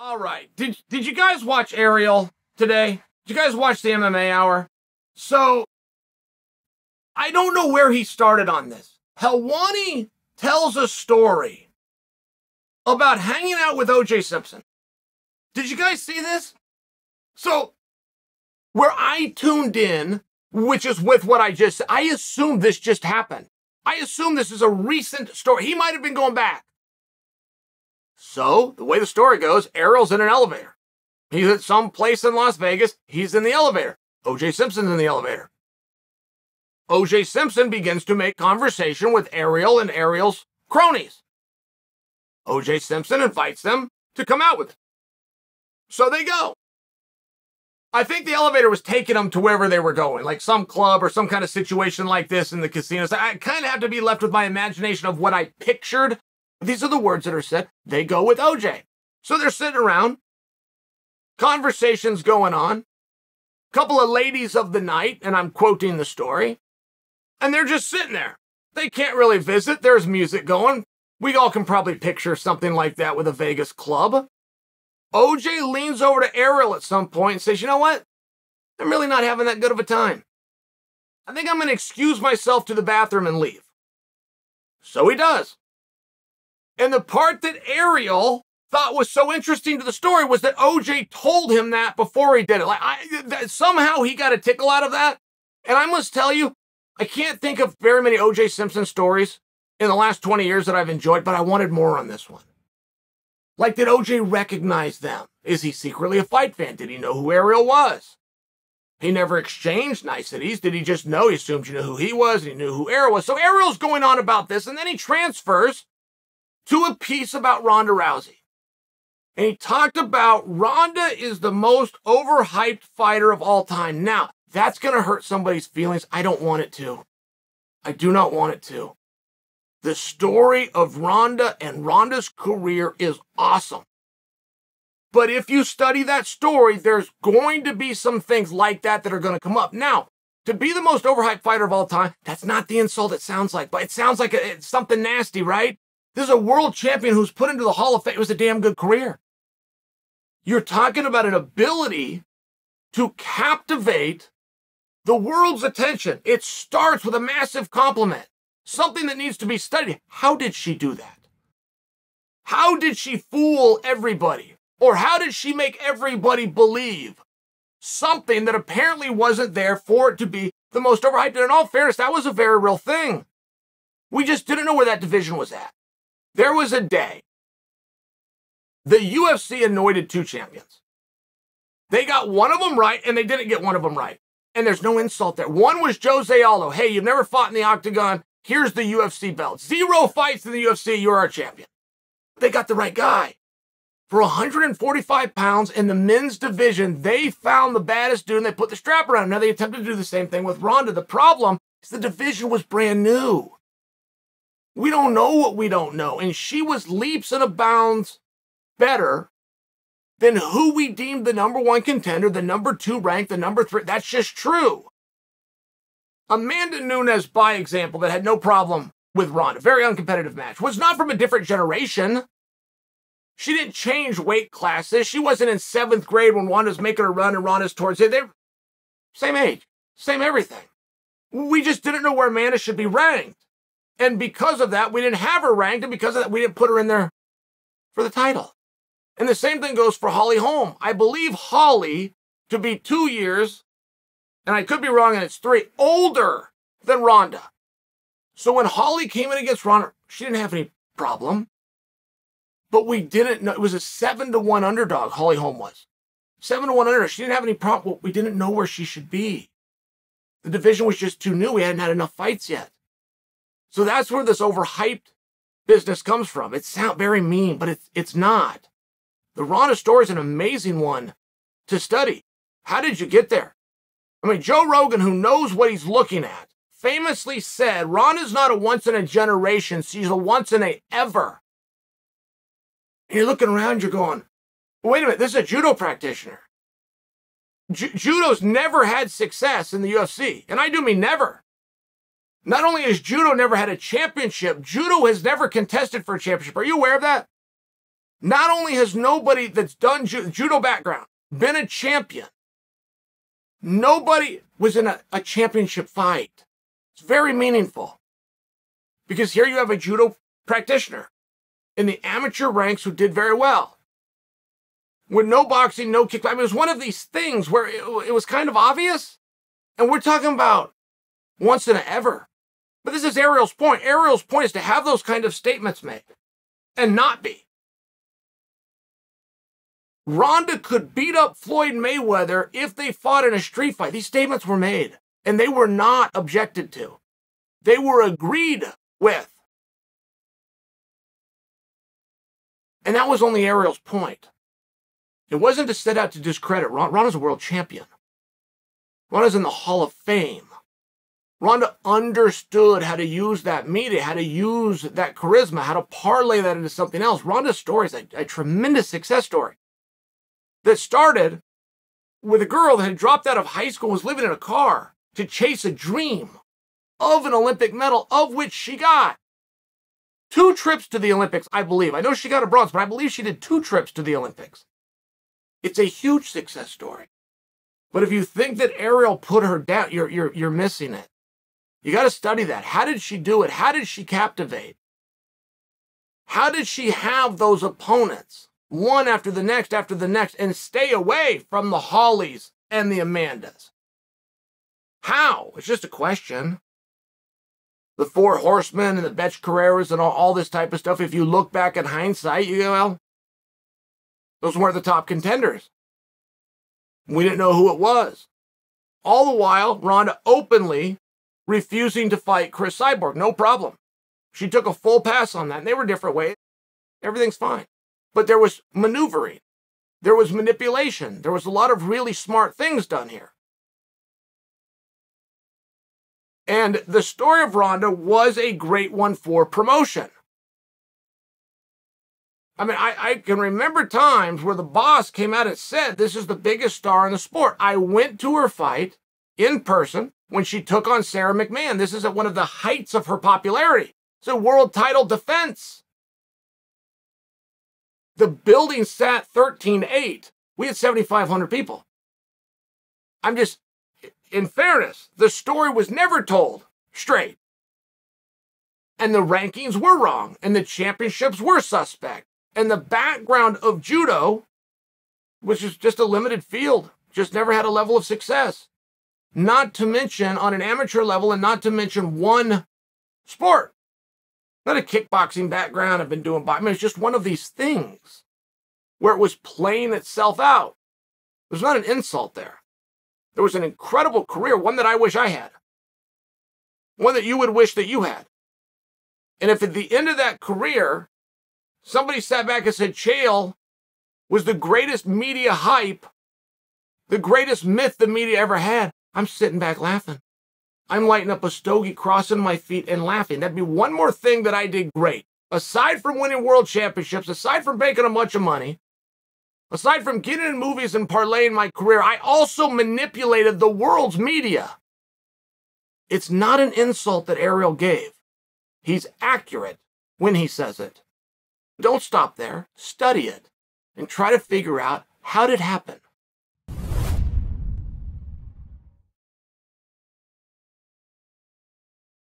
All right. Did you guys watch Ariel today? Did you guys watch the MMA Hour? So, I don't know where he started on this. Helwani tells a story about hanging out with O.J. Simpson. Did you guys see this? So, where I tuned in, which is with what I just said, I assume this just happened. I assume this is a recent story. He might have been going back. So, the way the story goes, Ariel's in an elevator. He's at some place in Las Vegas. He's in the elevator. O.J. Simpson's in the elevator. O.J. Simpson begins to make conversation with Ariel and Ariel's cronies. O.J. Simpson invites them to come out with him. So they go. I think the elevator was taking them to wherever they were going, like some club or some kind of situation like this in the casinos. I kind of have to be left with my imagination of what I pictured. These are the words that are said. They go with OJ. So they're sitting around, conversations going on, couple of ladies of the night, and I'm quoting the story, and they're just sitting there. They can't really visit. There's music going. We all can probably picture something like that with a Vegas club. OJ leans over to Ariel at some point and says, you know what? I'm really not having that good of a time. I think I'm going to excuse myself to the bathroom and leave. So he does. And the part that Ariel thought was so interesting to the story was that OJ told him that before he did it. Somehow he got a tickle out of that. And I must tell you, I can't think of very many OJ Simpson stories in the last 20 years that I've enjoyed, but I wanted more on this one. Like, did OJ recognize them? Is he secretly a fight fan? Did he know who Ariel was? He never exchanged niceties. Did he just know? He assumed you knew who he was, and he knew who Ariel was. So Ariel's going on about this, and then he transfers to a piece about Ronda Rousey. And he talked about Ronda is the most overhyped fighter of all time. Now, that's going to hurt somebody's feelings. I don't want it to. I do not want it to. The story of Ronda and Ronda's career is awesome. But if you study that story, there's going to be some things like that that are going to come up. Now, to be the most overhyped fighter of all time, that's not the insult it sounds like. But it sounds like it's something nasty, right? This is a world champion who's put into the Hall of Fame. It was a damn good career. You're talking about an ability to captivate the world's attention. It starts with a massive compliment. Something that needs to be studied. How did she do that? How did she fool everybody? Or how did she make everybody believe something that apparently wasn't there for it to be the most overhyped? And in all fairness, that was a very real thing. We just didn't know where that division was at. There was a day the UFC anointed two champions. They got one of them right, and they didn't get one of them right. And there's no insult there. One was Jose Aldo. Hey, you've never fought in the octagon. Here's the UFC belt. 0 fights in the UFC. You're our champion. They got the right guy. For 145 pounds in the men's division, they found the baddest dude, and they put the strap around him. Now, they attempted to do the same thing with Ronda. The problem is the division was brand new. We don't know what we don't know. And she was leaps and bounds better than who we deemed the number one contender, the number 2 ranked, the number 3. That's just true. Amanda Nunes, by example, that had no problem with Ronda, very uncompetitive match, was not from a different generation. She didn't change weight classes. She wasn't in 7th grade when Ronda's making a run and Ronda's towards it. They're same age, same everything. We just didn't know where Amanda should be ranked. And because of that, we didn't have her ranked, and because of that, we didn't put her in there for the title. And the same thing goes for Holly Holm. I believe Holly to be 2 years, and I could be wrong, and it's 3, older than Ronda. So when Holly came in against Ronda, she didn't have any problem. But we didn't know. It was a 7-1 underdog, Holly Holm was. 7-1 underdog. She didn't have any problem. We didn't know where she should be. The division was just too new. We hadn't had enough fights yet. So that's where this overhyped business comes from. It sounds very mean, but it's not. The Ronda story is an amazing one to study. How did you get there? I mean, Joe Rogan, who knows what he's looking at, famously said, Ronda's not a once-in-a-generation. She's a once-in-a-ever. And you're looking around, you're going, wait a minute, this is a judo practitioner. Judo's never had success in the UFC. And I do mean never. Not only has judo never had a championship, judo has never contested for a championship. Are you aware of that? Not only has nobody that's done judo background been a champion, nobody was in a championship fight. It's very meaningful. Because here you have a judo practitioner in the amateur ranks who did very well. With no boxing, no kickboxing. I mean, it was one of these things where it was kind of obvious. And we're talking about once in a ever. But this is Ariel's point. Ariel's point is to have those kind of statements made and not be. Ronda could beat up Floyd Mayweather if they fought in a street fight. These statements were made, and they were not objected to. They were agreed with. And that was only Ariel's point. It wasn't to set out to discredit Ronda. Ronda's a world champion. Ronda's in the Hall of Fame. Ronda understood how to use that media, how to use that charisma, how to parlay that into something else. Ronda's story is a tremendous success story that started with a girl that had dropped out of high school and was living in a car to chase a dream of an Olympic medal, of which she got 2 trips to the Olympics, I believe. I know she got a bronze, but I believe she did 2 trips to the Olympics. It's a huge success story. But if you think that Ariel put her down, you're missing it. You got to study that. How did she do it? How did she captivate? How did she have those opponents, one after the next, and stay away from the Hollies and the Amandas? How? It's just a question. The 4 Horsemen and the Betch Carreras and all this type of stuff, if you look back in hindsight, you go, well, those weren't the top contenders. We didn't know who it was. All the while, Ronda openly refusing to fight Chris Cyborg. No problem. She took a full pass on that, and they were different ways. Everything's fine. But there was maneuvering. There was manipulation. There was a lot of really smart things done here. And the story of Ronda was a great one for promotion. I mean, I can remember times where the boss came out and said, this is the biggest star in the sport. I went to her fight in person when she took on Sarah McMahon. This is at one of the heights of her popularity. It's a world title defense. The building sat 13-8. We had 7,500 people. I'm just, in fairness, the story was never told straight. And the rankings were wrong, and the championships were suspect. And the background of judo, which is just a limited field, just never had a level of success. Not to mention on an amateur level, and not to mention one sport. Not a kickboxing background. I've been doing boxing. I mean, it's just one of these things where it was playing itself out. There's not an insult there. There was an incredible career, one that I wish I had. One that you would wish that you had. And if at the end of that career, somebody sat back and said, Chael was the greatest media hype, the greatest myth the media ever had, I'm sitting back laughing. I'm lighting up a stogie, crossing my feet and laughing. That'd be one more thing that I did great. Aside from winning world championships, aside from making a bunch of money, aside from getting in movies and parlaying my career, I also manipulated the world's media. It's not an insult that Ariel gave. He's accurate when he says it. Don't stop there. Study it and try to figure out how did it happen.